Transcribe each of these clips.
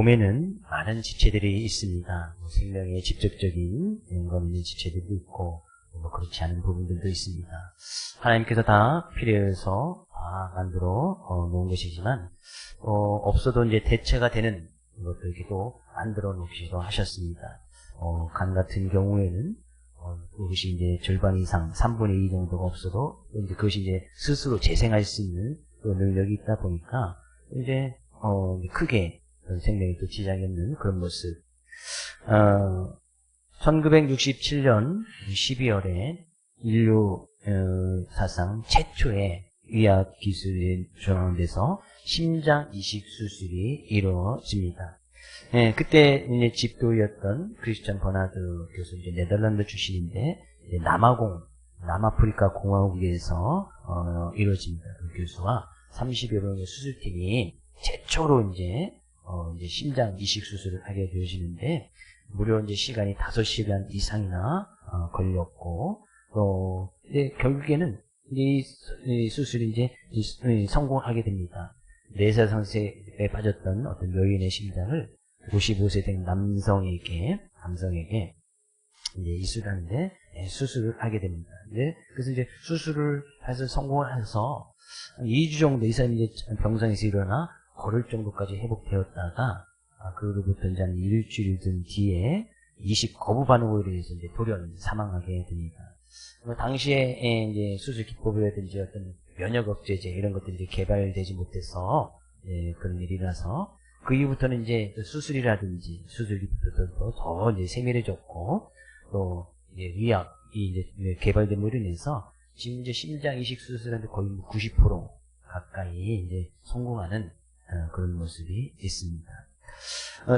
몸에는 많은 지체들이 있습니다. 생명의 직접적인 이제 지체들도 있고 그렇지 않은 부분들도 있습니다. 하나님께서 다 필요해서 다 만들어 놓은 것이지만 없어도 이제 대체가 되는 것들도 만들어 놓기도 하셨습니다. 간 같은 경우에는 그것이 이제 절반 이상 3분의 2 정도가 없어도 이제 그것이 이제 스스로 재생할 수 있는 그 능력이 있다 보니까 이제 크게 생명이 또 지장이 없는 그런 모습. 1967년 12월에 인류 사상 최초의 의학 기술에 조합돼서 심장 이식 수술이 이루어집니다. 네, 그때 이제 집도였던 크리스찬 버나드 교수, 이제 네덜란드 출신인데 이제 남아프리카 공화국에서 이루어집니다. 그 교수와 30여 명의 수술팀이 최초로 이제 심장 이식 수술을 하게 되어지는데 무려 이제 시간이 5시간 이상이나 걸렸고 이제 결국에는 이 수술이 이제 성공하게 됩니다. 내사 상태에 빠졌던 어떤 여인의 심장을 55세 된 남성에게 이제 이술하는데 수술을 하게 됩니다. 그래서 이제 수술을 해서 성공을 해서 2주 정도 이 사람이 이제 병상에서 일어나 걸을 정도까지 회복되었다가 그로부터 이제 한 일주일 든 뒤에 이식 거부 반응으로 인해서 이제 돌연 사망하게 됩니다. 당시에 이제 수술 기법이라든지 어떤 면역 억제제 이런 것들이 개발되지 못해서 그런 일이 일어나서 그 이후부터는 이제 수술이라든지 수술 기법도 더 이제 세밀해졌고 또 이제 의학이 이제 개발됨으로 인해서 지금 이제 심장 이식 수술하는데 거의 90% 가까이 이제 성공하는 그런 모습이 있습니다.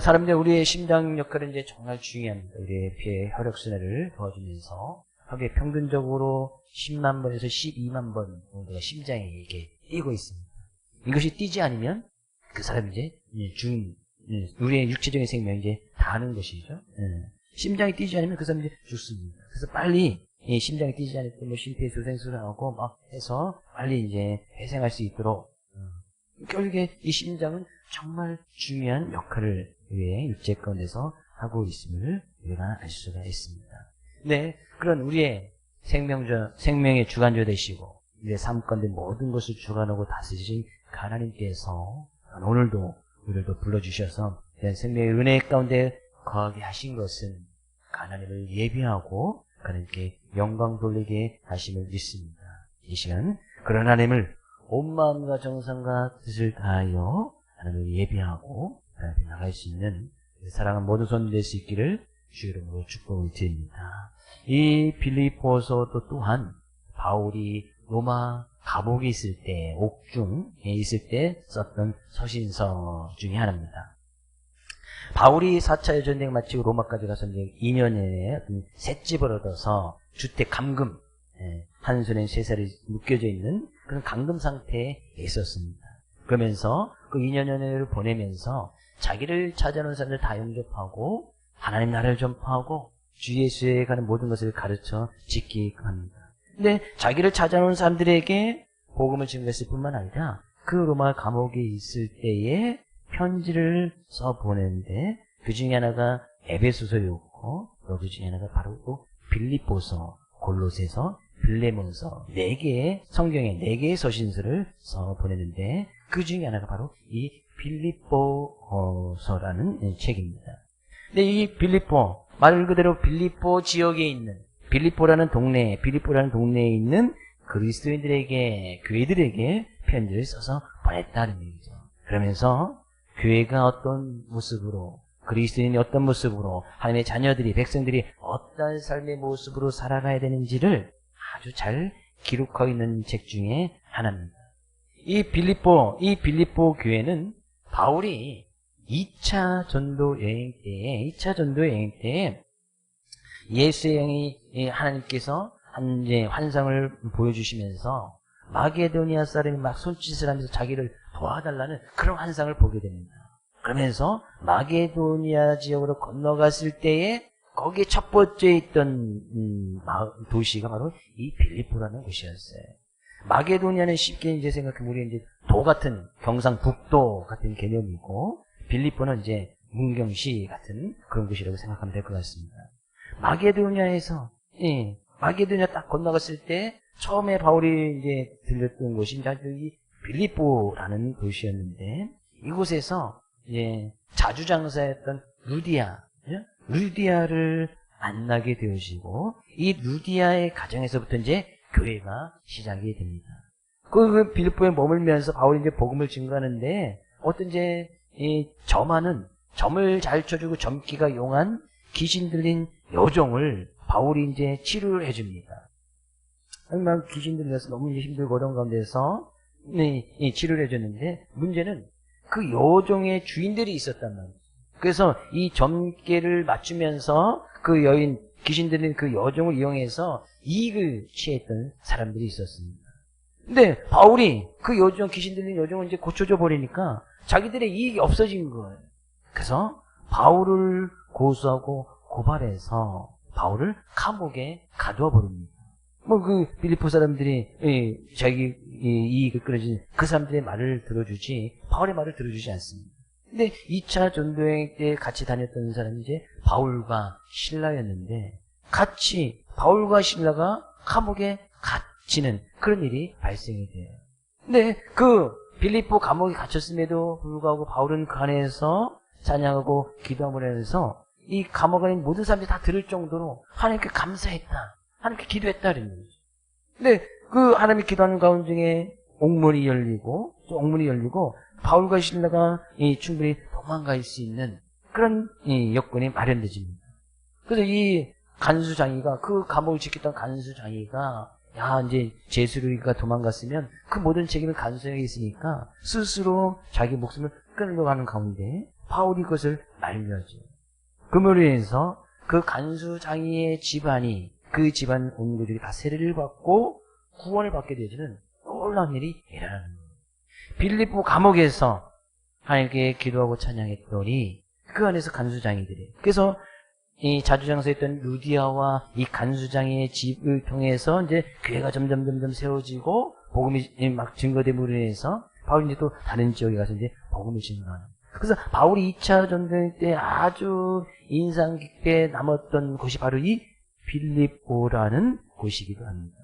사람들 우리의 심장 역할은 이제 정말 중요합니다. 우리의 피의 혈액순환을 도와주면서 하루에 평균적으로 10만 번에서 12만 번 정도가 심장에 이게 뛰고 있습니다. 이것이 뛰지 않으면 그 사람이 이제 우리의 육체적인 생명이 이제 다하는 것이죠. 심장이 뛰지 않으면 그 사람이 이제 죽습니다. 그래서 빨리 심장이 뛰지 않을 때 심폐소생술을 하고 막 해서 빨리 이제 회생할 수 있도록 결국에 이 심장은 정말 중요한 역할을 우리의 육체 가운데서 하고 있음을 우리가 알 수가 있습니다. 네, 그런 우리의 생명의 주관자 되시고 우리의 삶 가운데 모든 것을 주관하고 다스리신 하나님께서 오늘도 우리를 불러주셔서 생명의 은혜 가운데 거하게 하신 것은 하나님을 예비하고 하나님께 영광 돌리게 하심을 믿습니다. 이 시간 그런 하나님을 온 마음과 정성과 뜻을 다하여 하나님을 예비하고 하나님께 나갈 수 있는 사랑하는 모든 손 될 수 있기를 주 이름으로 축복을 드립니다. 이 빌립보서도 또한 바울이 로마 감옥에 있을 때, 옥중에 있을 때 썼던 서신서 중에 하나입니다. 바울이 4차 전쟁 마치고 로마까지 가서 이제 2년에 어떤 셋집을 얻어서 주택 감금, 한 손에 3살이 묶여져 있는 그런 감금 상태에 있었습니다. 그러면서 그 2년여를 보내면서 자기를 찾아오는 사람들 다 영접하고 하나님 나라를 전파하고 주 예수에 가는 모든 것을 가르쳐 지키게 합니다. 근데 자기를 찾아오는 사람들에게 복음을 증거했을 뿐만 아니라 그 로마 감옥에 있을 때에 편지를 써 보내는데 그 중에 하나가 에베소서였고 또 그 중에 하나가 바로 또 빌립보서, 골로새서, 빌레몬서 4개의 성경에 4개의 서신서를 써 보내는데 그 중에 하나가 바로 이 빌립보서라는 책입니다. 근데 이 빌립보 말 그대로 빌립보 지역에 있는 빌립보라는 동네에 있는 그리스도인들에게 교회들에게 편지를 써서 보냈다는 얘기죠. 그러면서 교회가 어떤 모습으로 그리스도인이 어떤 모습으로 하나님의 자녀들이 백성들이 어떤 삶의 모습으로 살아가야 되는지를 아주 잘 기록하고 있는 책 중에 하나입니다. 이 빌립보 교회는 바울이 2차 전도 여행 때에 예수의 영이 하나님께서 한 환상을 보여주시면서 마게도니아 사람이 막 손짓을 하면서 자기를 도와달라는 그런 환상을 보게 됩니다. 그러면서 마게도니아 지역으로 건너갔을 때에 거기에 첫 번째 있던 도시가 바로 이 빌립보라는 곳이었어요. 마게도니아는 쉽게 생각하면 우리 도 같은 경상북도 같은 개념이고 빌립보는 문경시 같은 그런 곳이라고 생각하면 될 것 같습니다. 마게도냐에서, 마게도냐 딱 건너갔을 때 처음에 바울이 이제 들렸던 곳이 이제 여기 빌립보라는 도시였는데, 이곳에서 이제 자주장사였던 루디아를 만나게 되어지고, 이 루디아의 가정에서부터 이제 교회가 시작이 됩니다. 그 빌립보에 머물면서 바울이 이제 복음을 증거하는데, 어떤 이제 점을 잘 쳐주고 점기가 용한 귀신 들린 여종을 바울이 이제 치료를 해줍니다. 막 귀신 들려서 너무 힘들고 어려운 가운데서 치료를 해줬는데, 문제는 그 여종의 주인들이 있었단 말이에요. 그래서 이 점괘를 맞추면서 그 여인, 귀신 들린 그 여종을 이용해서 이익을 취했던 사람들이 있었습니다. 근데 바울이 그 귀신 들린 여종을 이제 고쳐줘 버리니까 자기들의 이익이 없어진 거예요. 그래서 바울을 고소하고 고발해서 바울을 감옥에 가두어 버립니다. 그 빌립보 사람들이 자기 이익을 끌어준 그 사람들의 말을 들어주지 바울의 말을 들어주지 않습니다. 근데 2차 전도여행 때 같이 다녔던 사람이 이제 바울과 실라였는데, 같이 바울과 실라가 감옥에 갇히는 그런 일이 발생이 돼요. 근데 그 빌립보 감옥에 갇혔음에도 불구하고 바울은 그 안에서 찬양하고 기도함을 하면서 이 감옥 안에 모든 사람들이 다 들을 정도로 하나님께 감사했다, 하나님께 기도했다 그런 거죠. 근데 그 하나님이 기도하는 가운데 중에 옥문이 열리고 바울과 실라가 충분히 도망갈 수 있는 그런 여건이 마련되집니다. 그래서 이 간수장이가, 그 감옥을 지켰던 간수장이가, 이제 제수리가 도망갔으면 그 모든 책임을 간수장에게 있으니까 스스로 자기 목숨을 끊으려고 하는 가운데 바울이 그것을 만류하죠. 그로 인해서 그 간수장이의 집안이, 그 집안 온구들이 다 세례를 받고 구원을 받게 되어지는 놀라운 일이 일어나는 거예요. 빌립보 감옥에서 하나님께 기도하고 찬양했더니 그 안에서 간수장이들이, 그래서 이 자주장사했던 루디아와 이 간수장의 집을 통해서 이제 교회가 점점 세워지고 복음이 막 증거됨으로 인해서 바울이 이제 또 다른 지역에 가서 이제 복음을 증거하는. 그래서 바울이 2차 전도행 때 아주 인상 깊게 남았던 곳이 바로 이 빌립보라는 곳이기도 합니다.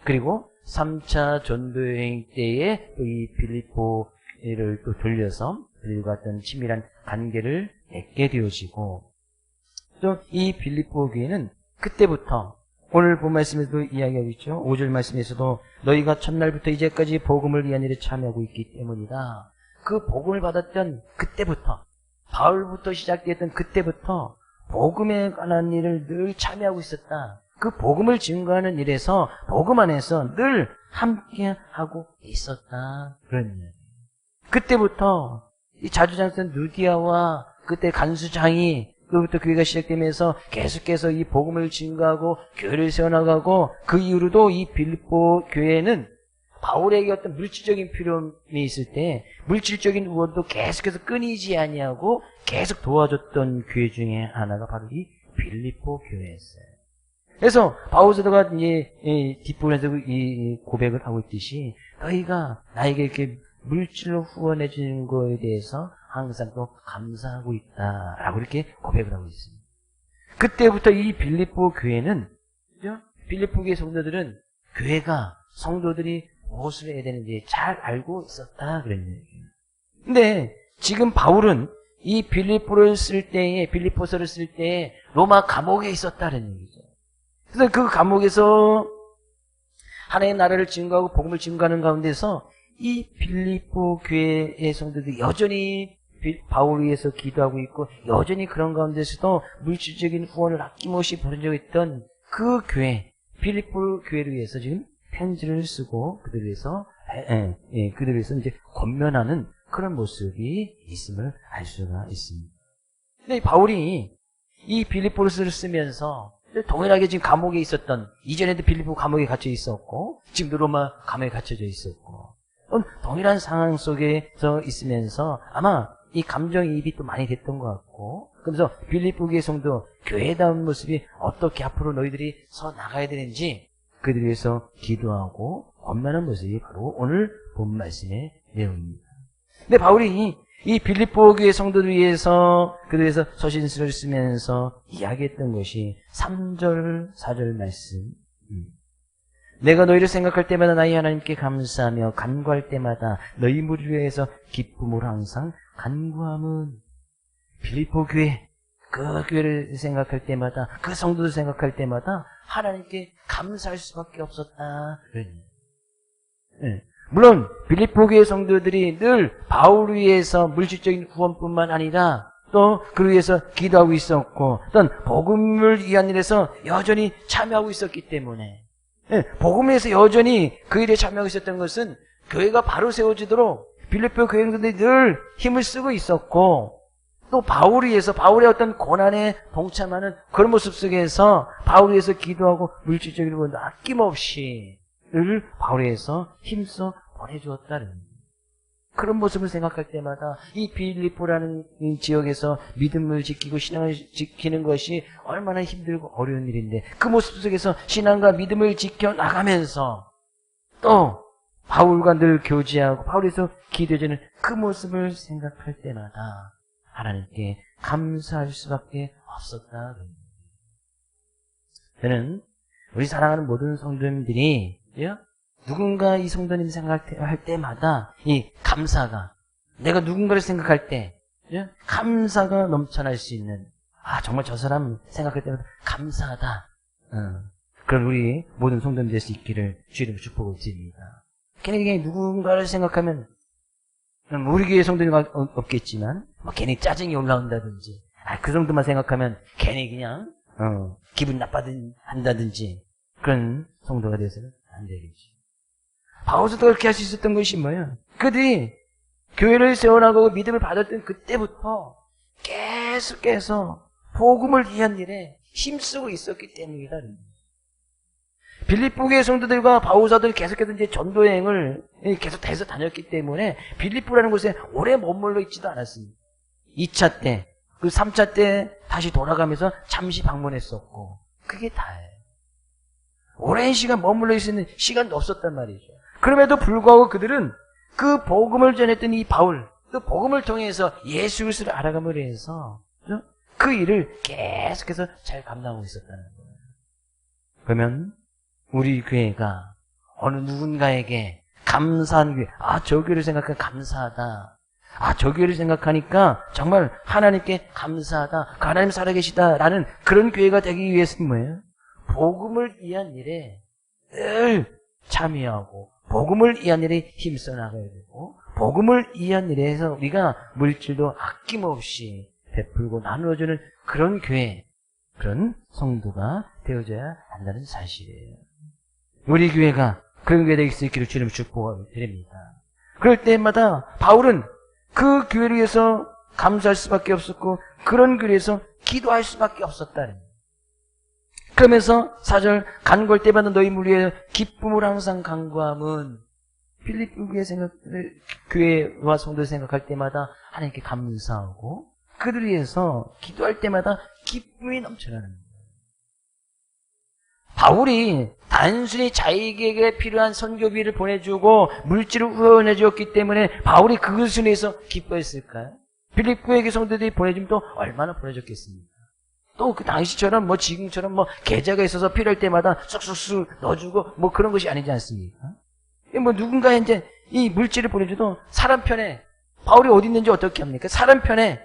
그리고 3차 전도여행 때에 또 이 빌립보를 또 돌려서 그들과 어떤 친밀한 관계를 맺게 되어지고, 또 이 빌립보 교회는 그때부터 오늘 본 말씀에서도 이야기하고 있죠. 5절 말씀에서도 너희가 첫날부터 이제까지 복음을 위한 일에 참여하고 있기 때문이다. 그 복음을 받았던 그때부터, 바울부터 시작됐던 그때부터 복음에 관한 일을 늘 참여하고 있었다. 그 복음을 증거하는 일에서 복음 안에서 늘 함께하고 있었다. 그런 이야기. 그때부터 이 자주장사던 루디아와 그때 간수장이, 그부터 교회가 시작되면서 계속해서 이 복음을 증거하고 교회를 세워나가고, 그 이후로도 이 빌립보 교회는 바울에게 어떤 물질적인 필요함이 있을 때 물질적인 우원도 계속해서 끊이지 아니하고 계속 도와줬던 교회 중에 하나가 바로 이 빌립보 교회였어요. 그래서 바울 사도가 이제 뒷부분에서 이 고백을 하고 있듯이, 너희가 나에게 이렇게 물질로 후원해 주는 거에 대해서 항상 또 감사하고 있다라고 이렇게 고백을 하고 있습니다. 그때부터 이 빌립보 교회는, 빌립보 교회 성도들은 교회가, 성도들이 무엇을 해야 되는지 잘 알고 있었다 그런 얘기예요. 근데 지금 바울은 이 빌립보서를 쓸 때에 로마 감옥에 있었다는 얘기죠. 그래서 그 감옥에서 하나님의 나라를 증거하고 복음을 증거하는 가운데서 이 빌립보 교회의 성도들이 여전히 바울을 위해서 기도하고 있고, 여전히 그런 가운데서도 물질적인 후원을 아낌없이 보내주고 그 교회, 빌립보 교회를 위해서 지금 편지를 쓰고 그들을 위해서 이제 권면하는 그런 모습이 있음을 알 수가 있습니다. 근데 바울이 이 빌립보서를 쓰면서 동일하게 지금 감옥에 있었던, 이전에도 빌립보 감옥에 갇혀 있었고 지금도 로마 감옥에 갇혀져 있었고 동일한 상황 속에서 있으면서 아마 이 감정이입이 또 많이 됐던 것 같고, 그래서 빌립보 교회 성도 교회다운 모습이 어떻게 앞으로 너희들이 서 나가야 되는지 그들을 위해서 기도하고 권면하는 모습이 바로 오늘 본 말씀의 내용입니다. 근데 바울이 이 빌립보 교회 성도들 위해서 그들 위해서 서신서를 쓰면서 이야기했던 것이 3절, 4절 말씀. 내가 너희를 생각할 때마다 나의 하나님께 감사하며 간구할 때마다 너희 무리를 위해서 기쁨으로 항상 간구함은 빌립보 교회, 그 교회를 생각할 때마다 그 성도들 생각할 때마다 하나님께 감사할 수밖에 없었다. 물론 빌립보 교회 성도들이 늘 바울을 위해서 물질적인 구원뿐만 아니라 또 그를 위해서 기도하고 있었고 또는 복음을 위한 일에서 여전히 참여하고 있었기 때문에 복음을 위해서 여전히 그 일에 참여하고 있었던 것은 교회가 바로 세워지도록 빌립보 교회 성도들이 늘 힘을 쓰고 있었고 또 바울을 위해서 바울의 어떤 고난에 동참하는 그런 모습 속에서 바울을 위해서 기도하고 물질적인 부분도 아낌없이 를 바울에 의해서 힘써 보내주었다는 그런 모습을 생각할 때마다 이 빌립보라는 지역에서 믿음을 지키고 신앙을 지키는 것이 얼마나 힘들고 어려운 일인데 그 모습 속에서 신앙과 믿음을 지켜나가면서 또 바울과 늘 교제하고 바울에서 기도해주는 그 모습을 생각할 때마다 하나님께 감사할 수밖에 없었다. 저는 우리 사랑하는 모든 성도님들이 누군가 이 성도님 생각할 때마다 이 감사가 내가 누군가를 생각할 때 감사가 넘쳐날 수 있는 정말 저 사람 생각할 때마다 감사하다. 그런 우리 모든 성도님 될 수 있기를 주님으로 축복을 드립니다. 괜히 누군가를 생각하면 우리 교회 성도님 없겠지만 괜히 짜증이 올라온다든지 그 정도만 생각하면 괜히 그냥 기분 나빠한다든지 그런 성도가 되어서는 안 되겠지. 바울도 그렇게 할 수 있었던 것이 뭐예요? 그들이 교회를 세워나가고 믿음을 받았던 그때부터 계속해서 복음을 위한 일에 힘쓰고 있었기 때문이다. 빌립보 교회 성도들과 바울사들이 계속해서 이제 전도여행을 계속 해서 다녔기 때문에 빌립보라는 곳에 오래 머물러 있지도 않았습니다. 2차 때, 그 3차 때 다시 돌아가면서 잠시 방문했었고 그게 다예요. 오랜 시간 머물러 있는 시간도 없었단 말이죠. 그럼에도 불구하고 그들은 그 복음을 전했던 이 바울, 그 복음을 통해서 예수 그리스도를 알아감으로 해서 그 일을 계속해서 잘 감당하고 있었다는 거예요. 그러면 우리 교회가 어느 누군가에게 감사한 교회, 저 교회를 생각하면 감사하다. 저 교회를 생각하니까 정말 하나님께 감사하다. 하나님 살아계시다라는 그런 교회가 되기 위해서는 뭐예요? 복음을 위한 일에 늘 참여하고 복음을 위한 일에 힘써 나가야 되고 복음을 위한 일에서 우리가 물질도 아낌없이 베풀고 나누어주는 그런 교회, 그런 성도가 되어져야 한다는 사실이에요. 우리 교회가 그런 교회가 될 수 있기를 주님 축복을 드립니다. 그럴 때마다 바울은 그 교회를 위해서 감사할 수밖에 없었고 그런 교회를 위해서 기도할 수밖에 없었다는 거예요. 그러면서 4절 간구할 때마다 너희 무리에 기쁨을 항상 간구함은 필리핀 교회와 성도를 생각할 때마다 하나님께 감사하고 그들 위해서 기도할 때마다 기쁨이 넘쳐나는 거예요. 바울이 단순히 자기에게 필요한 선교비를 보내주고 물질을 후원해 주었기 때문에 바울이 그것을 위해서 기뻐했을까요? 빌립보에게 성도들이 보내주면 또 얼마나 보내줬겠습니까? 또 그 당시처럼 지금처럼 계좌가 있어서 필요할 때마다 쑥쑥쑥 넣어주고 그런 것이 아니지 않습니까? 누군가 이제 이 물질을 보내줘도 사람 편에 바울이 어디 있는지 어떻게 합니까? 사람 편에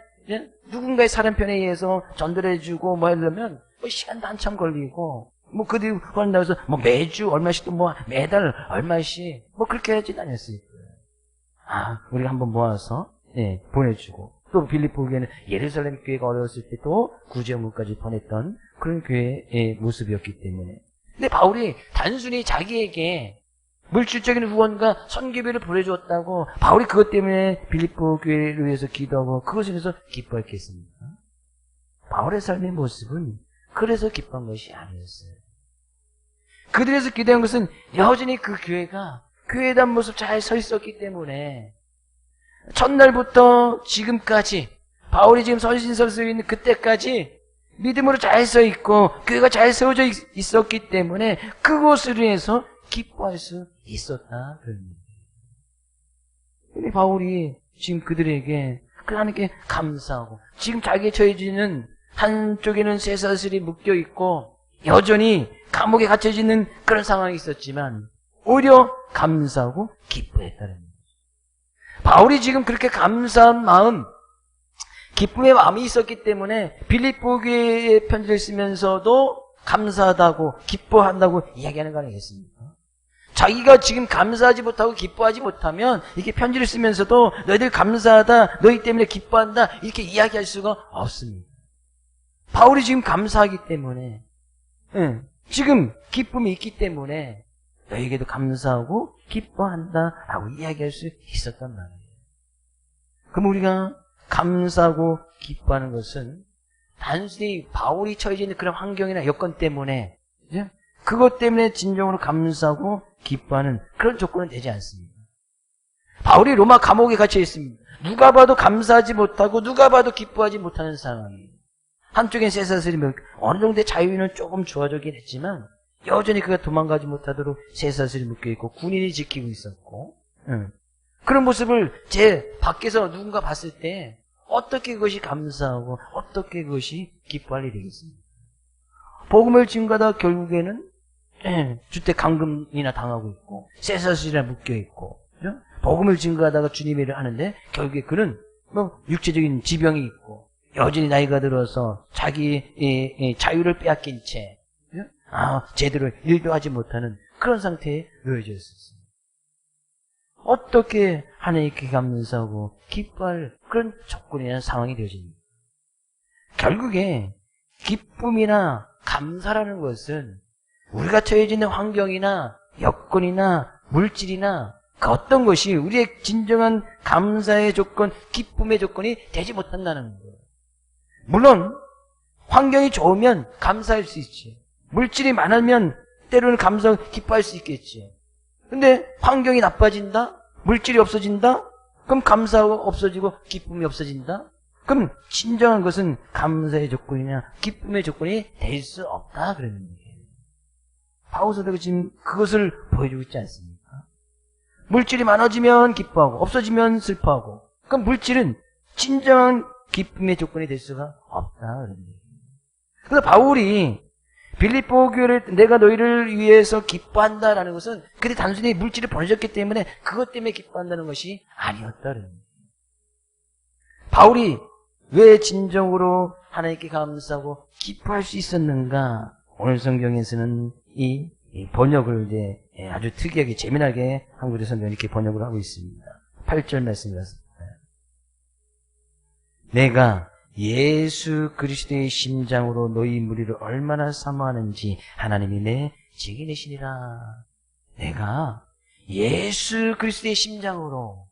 누군가의 사람 편에 의해서 전도를 해주고 하려면 시간도 한참 걸리고 그들이 후원한다고 해서 매주 얼마씩 또 매달 얼마씩 그렇게 하진 않았으니까 우리가 한번 모아서 보내주고 또 빌립보 교회는 예루살렘 교회가 어려웠을 때 또 구제물까지 보냈던 그런 교회의 모습이었기 때문에 근데 바울이 단순히 자기에게 물질적인 후원과 선교비를 보내주었다고 바울이 그것 때문에 빌립보 교회를 위해서 기도하고 그것을 위해서 기뻐했겠습니까? 바울의 삶의 모습은 그래서 기뻐한 것이 아니었어요. 그들에서 기대한 것은 여전히 그 교회가 교회에 대한 모습 잘 서 있었기 때문에 첫날부터 지금까지 바울이 지금 서신서를 쓰고 있는 그때까지 믿음으로 잘 서 있고 교회가 잘 세워져 있었기 때문에 그것을 위해서 기뻐할 수 있었다. 근데 바울이 지금 그들에게 하나님께 감사하고, 지금 자기의 처해지는 한쪽에는 쇠사슬이 묶여있고 여전히 감옥에 갇혀지는 그런 상황이 있었지만 오히려 감사하고 기뻐했다는 거예요. 바울이 지금 그렇게 감사한 마음, 기쁨의 마음이 있었기 때문에 빌립보 교회의 편지를 쓰면서도 감사하다고 기뻐한다고 이야기하는 거 아니겠습니까? 자기가 지금 감사하지 못하고 기뻐하지 못하면 이렇게 편지를 쓰면서도 너희들 감사하다, 너희 때문에 기뻐한다 이렇게 이야기할 수가 없습니다. 바울이 지금 감사하기 때문에, 지금 기쁨이 있기 때문에 너희에게도 감사하고 기뻐한다라고 이야기할 수 있었단 말이에요. 그럼 우리가 감사하고 기뻐하는 것은 단순히 바울이 처해져 있는 그런 환경이나 여건 때문에, 그것 때문에 진정으로 감사하고 기뻐하는 그런 조건은 되지 않습니다. 바울이 로마 감옥에 갇혀 있습니다. 누가 봐도 감사하지 못하고 누가 봐도 기뻐하지 못하는 상황이에요. 한쪽엔 쇠사슬이 어느 정도의 자유는 조금 좋아지긴 했지만 여전히 그가 도망가지 못하도록 쇠사슬이 묶여있고 군인이 지키고 있었고, 그런 모습을 제 밖에서 누군가 봤을 때 어떻게 그것이 감사하고 어떻게 그것이 기뻐할 일이겠습니까? 복음을 증거하다 결국에는 주택 감금이나 당하고 있고 쇠사슬이나 묶여있고, 복음을 증거하다가 주님의 일을 하는데 결국에 그는 육체적인 지병이 있고 여전히 나이가 들어서 자기의 자유를 빼앗긴 채 제대로 일도 하지 못하는 그런 상태에 놓여져 있었습니다. 어떻게 하나님께 감사하고 기뻐할 그런 조건이나 상황이 되어집니까? 결국에 기쁨이나 감사라는 것은 우리가 처해져 있는 환경이나 여건이나 물질이나 그 어떤 것이 우리의 진정한 감사의 조건, 기쁨의 조건이 되지 못한다는 거예요. 물론 환경이 좋으면 감사할 수 있지. 물질이 많으면 때로는 감사하고 기뻐할 수 있겠지. 근데 환경이 나빠진다? 물질이 없어진다? 그럼 감사하고 없어지고 기쁨이 없어진다? 그럼 진정한 것은 감사의 조건이냐 기쁨의 조건이 될 수 없다 그러는 거예요. 바울서도 지금 그것을 보여주고 있지 않습니까? 물질이 많아지면 기뻐하고 없어지면 슬퍼하고, 그럼 물질은 진정한 기쁨의 조건이 될 수가 없다 그러는 거예요. 그래서 바울이 빌립보 교회를 내가 너희를 위해서 기뻐한다라는 것은 그들이 단순히 물질을 보내줬기 때문에 그것 때문에 기뻐한다는 것이 아니었다는 거예요. 바울이 왜 진정으로 하나님께 감사하고 기뻐할 수 있었는가? 오늘 성경에서는 이 번역을 이제 아주 특이하게 재미나게 한국의 성경이 이렇게 번역을 하고 있습니다. 8절 말씀이라서 내가 예수 그리스도의 심장으로 너희 무리를 얼마나 사모하는지 하나님이 내 증인이시니라. 내가 예수 그리스도의 심장으로,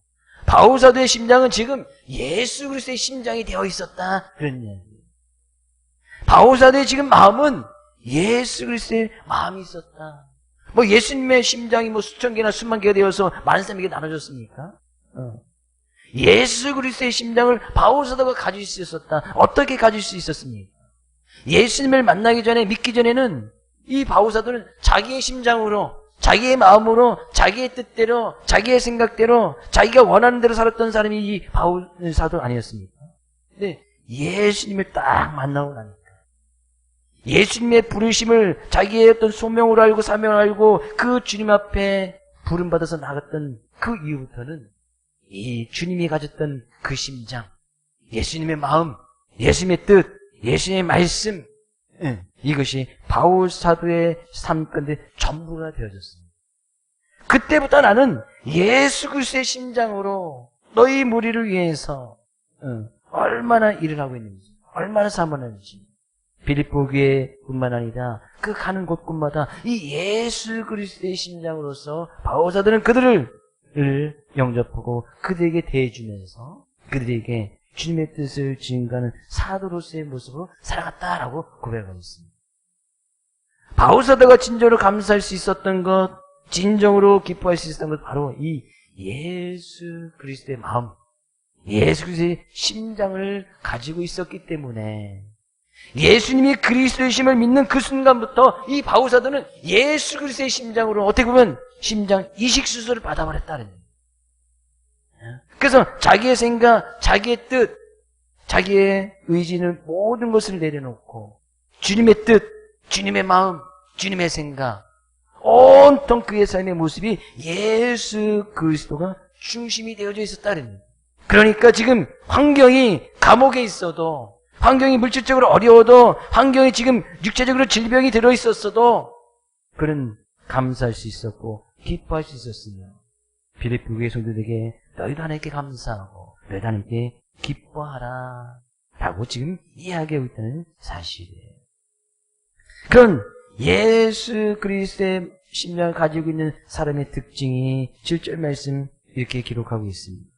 바울사도의 심장은 지금 예수 그리스도의 심장이 되어 있었다 그런 이야기예요. 바울사도의 지금 마음은 예수 그리스도의 마음이 있었다. 예수님의 심장이 수천 개나 수만 개가 되어서 많은 사람에게 나눠졌습니까? 예수 그리스도의 심장을 바울사도가 가질 수 있었다. 어떻게 가질 수 있었습니까? 예수님을 만나기 전에, 믿기 전에는 이 바울사도는 자기의 심장으로, 자기의 마음으로, 자기의 뜻대로, 자기의 생각대로, 자기가 원하는 대로 살았던 사람이 이 바울사도 아니었습니까? 근데 예수님을 딱 만나고 나니까 예수님의 부르심을 자기의 어떤 소명으로 알고 사명을 알고 그 주님 앞에 부름받아서 나갔던 그 이후부터는 이 주님이 가졌던 그 심장, 예수님의 마음, 예수님의 뜻, 예수님의 말씀, 이것이 바울 사도의 삶 가운데 전부가 되어졌습니다. 그때부터 나는 예수 그리스도의 심장으로 너희 무리를 위해서 얼마나 일을 하고 있는지, 얼마나 사모하는지, 빌립보 교회뿐만 아니라 그 가는 곳곳마다 이 예수 그리스도의 심장으로서 바울 사도는 그들을 영접하고 그들에게 대해주면서 그들에게 주님의 뜻을 증거하는 사도로서의 모습으로 살아갔다라고 고백하고 있습니다. 바울 사도가 진정으로 감사할 수 있었던 것, 진정으로 기뻐할 수 있었던 것, 바로 이 예수 그리스도의 마음, 예수 그리스도의 심장을 가지고 있었기 때문에 예수님이 그리스도이심을 믿는 그 순간부터 이 바울 사도는 예수 그리스도의 심장으로 어떻게 보면 심장 이식 수술을 받아버렸다는 거예요. 그래서 자기의 생각, 자기의 뜻, 자기의 의지는 모든 것을 내려놓고 주님의 뜻, 주님의 마음, 주님의 생각, 온통 그의 삶의 모습이 예수 그리스도가 중심이 되어져 있었다는. 그러니까 지금 환경이 감옥에 있어도, 환경이 물질적으로 어려워도, 환경이 지금 육체적으로 질병이 들어있었어도 그는 감사할 수 있었고 기뻐할 수 있었으며, 빌립보 교회 성도들에게 너희도 하나님께 감사하고 너희도 하나님께 기뻐하라 라고 지금 이야기하고 있다는 사실이에요. 그런 예수 그리스도의 심령을 가지고 있는 사람의 특징이 7절 말씀 이렇게 기록하고 있습니다.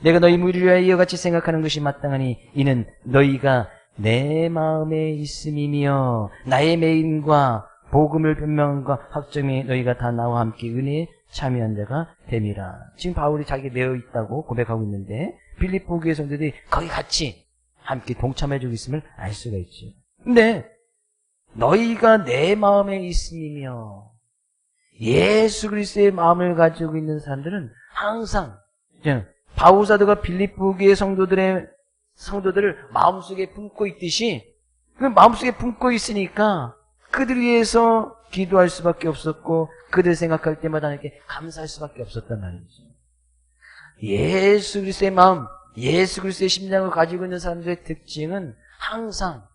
내가 너희 무리를 위하여 이와 같이 생각하는 것이 마땅하니 이는 너희가 내 마음에 있음이며 나의 매임과 복음을 변명과 확정이 너희가 다 나와 함께 은혜에 참여한 자가 됨이라. 지금 바울이 자기 매여 있다고 고백하고 있는데 빌립보 교회 성도들이 거기 같이 함께 동참해주고 있음을 알 수가 있죠. 근데 너희가 내 마음에 있음이며, 예수 그리스도의 마음을 가지고 있는 사람들은 항상 바울 사도가 빌립보 교회 성도들을 마음속에 품고 있듯이 그 마음속에 품고 있으니까 그들 위해서 기도할 수밖에 없었고 그들 생각할 때마다 이렇게 감사할 수밖에 없었단 말이죠. 예수 그리스도의 마음, 예수 그리스도의 심장을 가지고 있는 사람들의 특징은 항상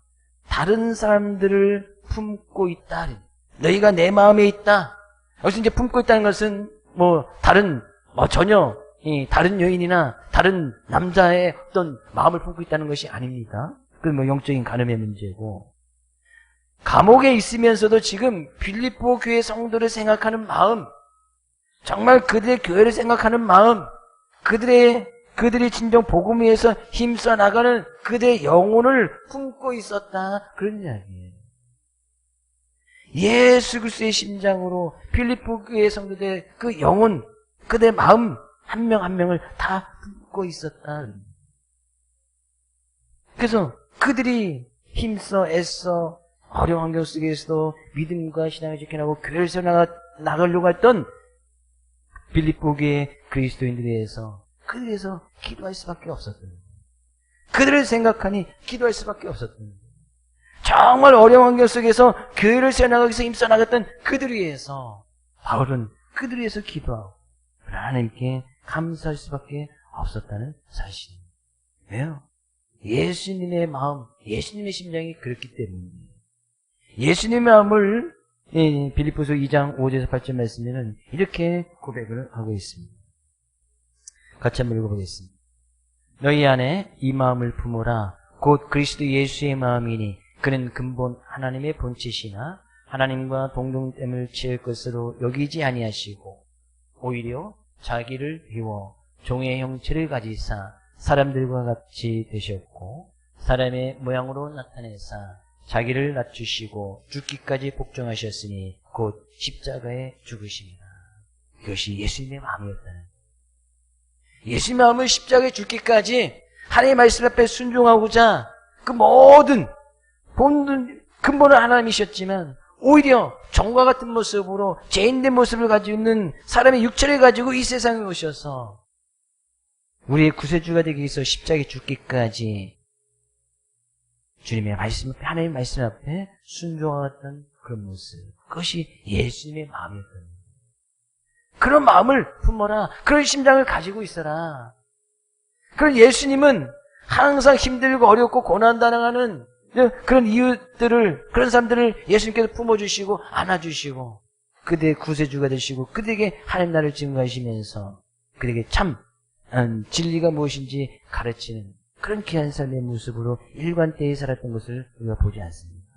다른 사람들을 품고 있다. 너희가 내 마음에 있다. 여기서 이제 품고 있다는 것은 전혀 다른 여인이나 다른 남자의 어떤 마음을 품고 있다는 것이 아닙니다. 그건 영적인 간음의 문제고, 감옥에 있으면서도 지금 빌립보 교회 성도를 생각하는 마음, 정말 그들의 교회를 생각하는 마음, 그들이 진정 복음 위해서 힘써 나가는 그들의 영혼을 품고 있었다, 그런 이야기예요. 예수 그리스도의 심장으로 빌립보 교회 성도들의 그 영혼, 그들의 마음 한 명 한 명을 다 품고 있었다. 그래서 그들이 힘써 애써 어려운 환경 속에서도 믿음과 신앙을 지켜나가고 교회를 세워나가려고 했던 빌립보 교회 그리스도인들에 대해서 그들에서 기도할 수밖에 없었던 거예요. 그들을 생각하니 기도할 수밖에 없었던 거예요. 정말 어려운 환경 속에서 교회를 세워나가기 위해서 힘써 나갔던 그들 위해서 바울은 그들 위해서 기도하고 하나님께 감사할 수밖에 없었다는 사실입니다. 왜요? 예수님의 마음, 예수님의 심장이 그렇기 때문입니다. 예수님의 마음을 빌립보서 2장 5절에서 8절 말씀에는 이렇게 고백을 하고 있습니다. 같이 한번 읽어보겠습니다. 너희 안에 이 마음을 품어라. 곧 그리스도 예수의 마음이니 그는 근본 하나님의 본체시나 하나님과 동등됨을 취할 것으로 여기지 아니하시고 오히려 자기를 비워 종의 형체를 가지사 사람들과 같이 되셨고 사람의 모양으로 나타내사 자기를 낮추시고 죽기까지 복종하셨으니 곧 십자가에 죽으십니다. 이것이 예수님의 마음이었다는, 예수님의 마음은 십자가에 죽기까지 하나님의 말씀 앞에 순종하고자 그 모든 근본은 하나님이셨지만 오히려 종과 같은 모습으로 죄인된 모습을 가지고 있는 사람의 육체를 가지고 이 세상에 오셔서 우리의 구세주가 되기 위해서 십자가에 죽기까지 주님의 말씀 앞에, 하나님의 말씀 앞에 순종하던 그런 모습, 그것이 예수님의 마음이었던 거예요. 그런 마음을 품어라. 그런 심장을 가지고 있어라. 그런 예수님은 항상 힘들고 어렵고 고난당하는 그런 이웃들을, 그런 사람들을 예수님께서 품어주시고 안아주시고 그들의 구세주가 되시고 그들에게 하나님 나라를 증거하시면서 그들에게 참 진리가 무엇인지 가르치는 그런 귀한 삶의 모습으로 일관되이 살았던 것을 우리가 보지 않습니다.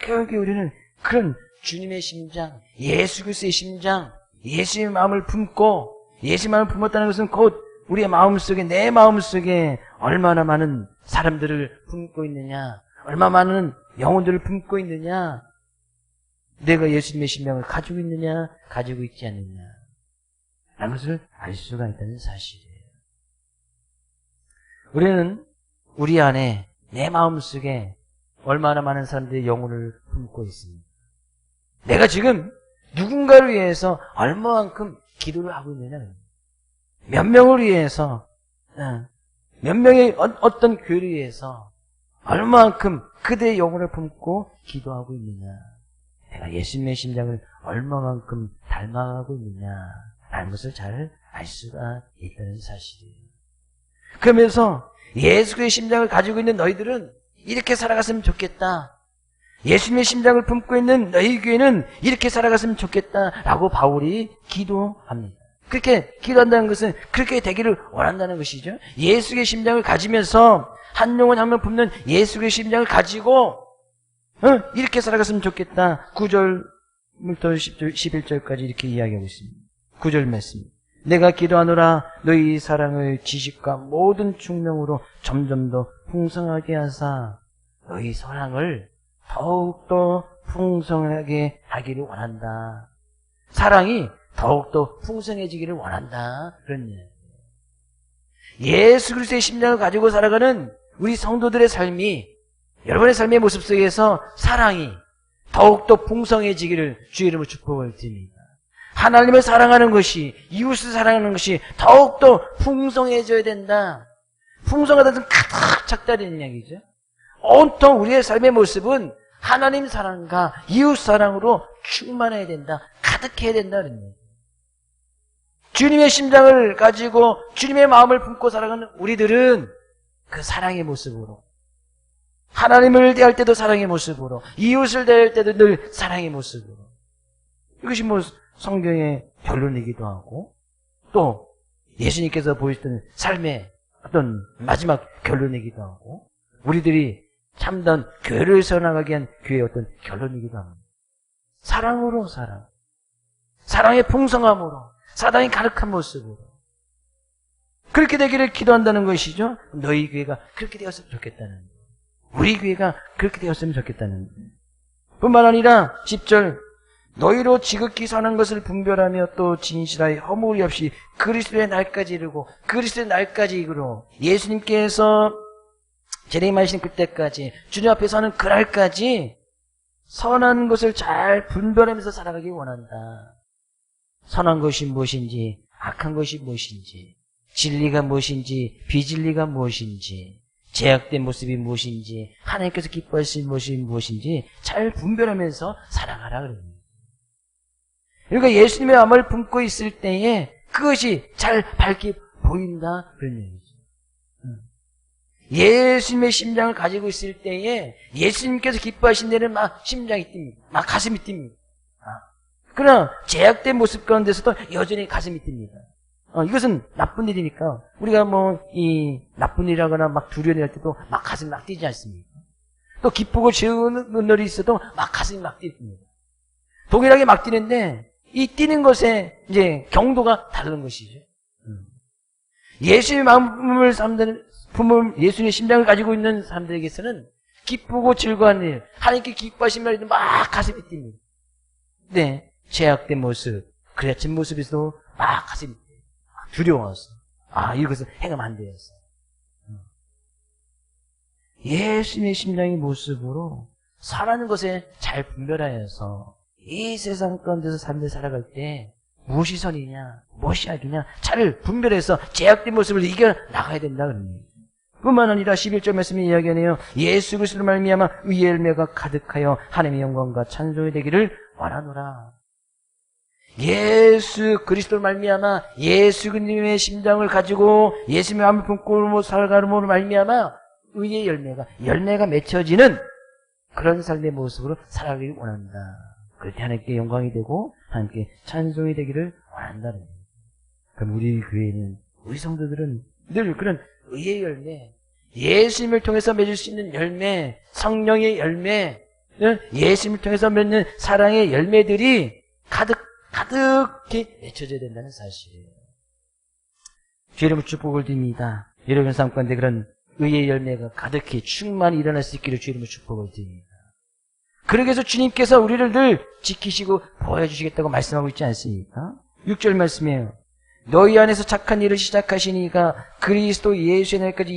결국에 우리는 그런 주님의 심장, 예수 그리스도의 심장, 예수의 마음을 품고, 예수의 마음을 품었다는 것은 곧 우리의 마음속에, 내 마음속에 얼마나 많은 사람들을 품고 있느냐, 얼마나 많은 영혼들을 품고 있느냐, 내가 예수님의 심장을 가지고 있느냐, 가지고 있지 않느냐 라는 것을 알 수가 있다는 사실이에요. 우리는 우리 안에, 내 마음속에 얼마나 많은 사람들의 영혼을 품고 있습니다. 내가 지금 누군가를 위해서 얼마만큼 기도를 하고 있느냐. 몇 명을 위해서, 몇 명의 어떤 교회를 위해서 얼마만큼 그대의 영혼을 품고 기도하고 있느냐. 내가 예수님의 심장을 얼마만큼 닮아가고 있느냐라는 것을 잘 알 수가 있다는 사실이에요. 그러면서 예수의 심장을 가지고 있는 너희들은 이렇게 살아갔으면 좋겠다. 예수님의 심장을 품고 있는 너희 교회는 이렇게 살아갔으면 좋겠다라고 바울이 기도합니다. 그렇게 기도한다는 것은 그렇게 되기를 원한다는 것이죠. 예수의 심장을 가지면서 한 영혼 한 명 품는 예수의 심장을 가지고 이렇게 살아갔으면 좋겠다. 9절부터 10절, 11절까지 이렇게 이야기하고 있습니다. 9절 말씀. 내가 기도하노라 너희 사랑을 지식과 모든 충명으로 점점 더 풍성하게 하사 너희 사랑을 더욱더 풍성하게 하기를 원한다. 사랑이 더욱더 풍성해지기를 원한다. 그런 얘기예요. 예수 그리스도의 심장을 가지고 살아가는 우리 성도들의 삶이, 여러분의 삶의 모습 속에서 사랑이 더욱더 풍성해지기를 주의 이름으로 축복을 드립니다. 하나님을 사랑하는 것이, 이웃을 사랑하는 것이 더욱더 풍성해져야 된다. 풍성하다는 가득 찼다는 이야기죠. 온통 우리의 삶의 모습은 하나님 사랑과 이웃 사랑으로 충만해야 된다. 가득해야 된다는 얘기예요. 주님의 심장을 가지고 주님의 마음을 품고 살아가는 우리들은 그 사랑의 모습으로, 하나님을 대할 때도 사랑의 모습으로, 이웃을 대할 때도 늘 사랑의 모습으로, 이것이 성경의 결론이기도 하고 또 예수님께서 보여주던 삶의 어떤 마지막 결론이기도 하고 우리들이 참된 교회를 세워나가기 위한 교회의 어떤 결론이기도 합니다. 사랑으로 사랑, 사랑의 풍성함으로, 사랑이 가득한 모습으로 그렇게 되기를 기도한다는 것이죠. 너희 교회가 그렇게 되었으면 좋겠다는 거예요. 우리 교회가 그렇게 되었으면 좋겠다는 거예요. 뿐만 아니라 10절 너희로 지극히 선한 것을 분별하며 또 진실하여 허물이 없이 그리스도의 날까지 이르고 그리스도의 날까지 이르고 예수님께서 재림하신 그때까지 주님 앞에 서는 그날까지 선한 것을 잘 분별하면서 살아가기 원한다. 선한 것이 무엇인지 악한 것이 무엇인지 진리가 무엇인지 비진리가 무엇인지 제약된 모습이 무엇인지 하나님께서 기뻐하시는 모습이 무엇인지 잘 분별하면서 살아가라 그럽니다. 그러니까 예수님의 마음을 품고 있을 때에 그것이 잘 밝게 보인다 그런 얘기죠. 예수님의 심장을 가지고 있을 때에 예수님께서 기뻐하신 데는 막 심장이 뜁니다. 막 가슴이 뜁니다. 그러나 제약된 모습 가운데서도 여전히 가슴이 뜁니다. 이것은 나쁜 일이니까 우리가 이 나쁜 일이라거나 막 두려워할 때도 막 가슴이 막 뛰지 않습니까? 또 기쁘고 즐거운 날이 있어도 막 가슴이 막 뜁니다. 동일하게 막 뛰는데 이 뛰는 것에 이제 경도가 다른 것이죠. 예수님의 마음을 예수님의 심장을 가지고 있는 사람들에게서는 기쁘고 즐거운 일, 하나님께 기뻐하신 말이 막 가슴이 뜁니다. 네, 제약된 모습, 그레친 모습에서도 막 가슴이 두려워서 이것을 행하면 안 되었어. 예수님의 심장의 모습으로 살아가는 것에 잘 분별하여서 이 세상 가운데서 사람들이 살아갈 때 무엇이 선이냐, 무엇이 악이냐 잘 분별해서 제약된 모습을 이겨나가야 된다 그러는 거예요. 뿐만 아니라 11절 말씀이 이야기하네요. 예수 그리스도로 말미암아 의의 열매가 가득하여 하나님의 영광과 찬송이 되기를 원하노라. 예수 그리스도로 말미암아 예수 그님의 심장을 가지고 예수님의 마음을 품고 살아가므로 말미암아 의의 열매가 맺혀지는 그런 삶의 모습으로 살아가기를 원한다. 그럴 때 하나님께 영광이 되고 하나님께 찬송이 되기를 원한다는 거예요. 그럼 우리 교회는, 우리 성도들은 늘 그런 의의 열매, 예수님을 통해서 맺을 수 있는 열매, 성령의 열매, 예수님을 통해서 맺는 사랑의 열매들이 가득히 맺혀져야 된다는 사실이에요. 주의 이름으로 축복을 드립니다. 여러분 삶 가운데 그런 의의 열매가 가득히 충만히 일어날 수 있기를 주의 이름으로 축복을 드립니다. 그러기 위해서 주님께서 우리를 늘 지키시고 보여주시겠다고 말씀하고 있지 않습니까? 6절 말씀이에요. 너희 안에서 착한 일을 시작하시니가 그리스도 예수의 날까지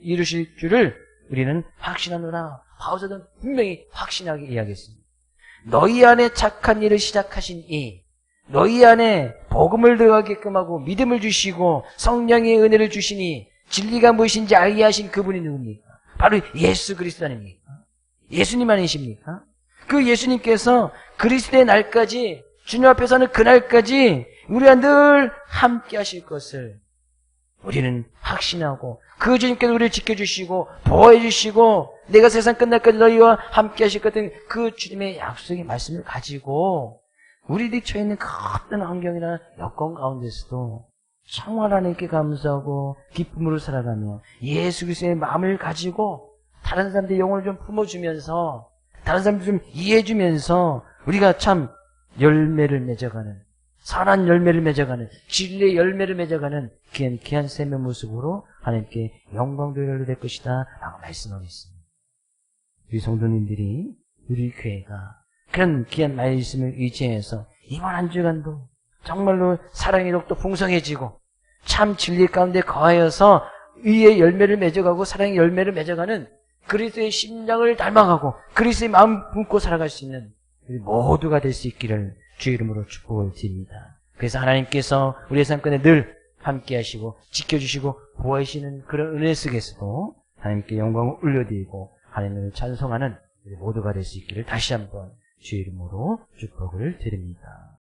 이루실 줄을 우리는 확신하노라. 바울은 분명히 확신하게 이야기했습니다. 너희 안에 착한 일을 시작하신 이, 너희 안에 복음을 들어가게끔 하고 믿음을 주시고 성령의 은혜를 주시니 진리가 무엇인지 알게 하신 그분이 누굽니까? 바로 예수 그리스도 아닙니까? 예수님 아니십니까? 그 예수님께서 그리스도의 날까지, 주님 앞에 서는 그날까지 우리가 늘 함께 하실 것을 우리는 확신하고, 그 주님께서 우리를 지켜주시고 보호해 주시고 내가 세상 끝날까지 너희와 함께 하실 것 같은 그 주님의 약속의 말씀을 가지고 우리들이 처해 있는 그 어떤 환경이나 여건 가운데서도 정말 하나님께 감사하고 기쁨으로 살아가며 예수 그리스도의 마음을 가지고 다른 사람들의 영혼을 좀 품어주면서, 다른 사람들 좀 이해해주면서 우리가 참 열매를 맺어가는, 선한 열매를 맺어가는, 진리의 열매를 맺어가는 귀한 셈의 모습으로 하나님께 영광 돌려야 될 것이다 라고 말씀하고 있습니다. 우리 성도님들이, 우리 교회가 그런 귀한 말씀을 의지해서 이번 한 주간도 정말로 사랑의 덕도 풍성해지고 참 진리 가운데 거하여서 의의 열매를 맺어가고 사랑의 열매를 맺어가는 그리스도의 심장을 닮아가고 그리스도의 마음 품고 살아갈 수 있는 우리 모두가 될 수 있기를 주의 이름으로 축복을 드립니다. 그래서 하나님께서 우리의 삶가운데 늘 함께 하시고 지켜주시고 보호하시는 그런 은혜 속에서도 하나님께 영광을 올려드리고 하나님을 찬송하는 우리 모두가 될 수 있기를 다시 한번 주의 이름으로 축복을 드립니다.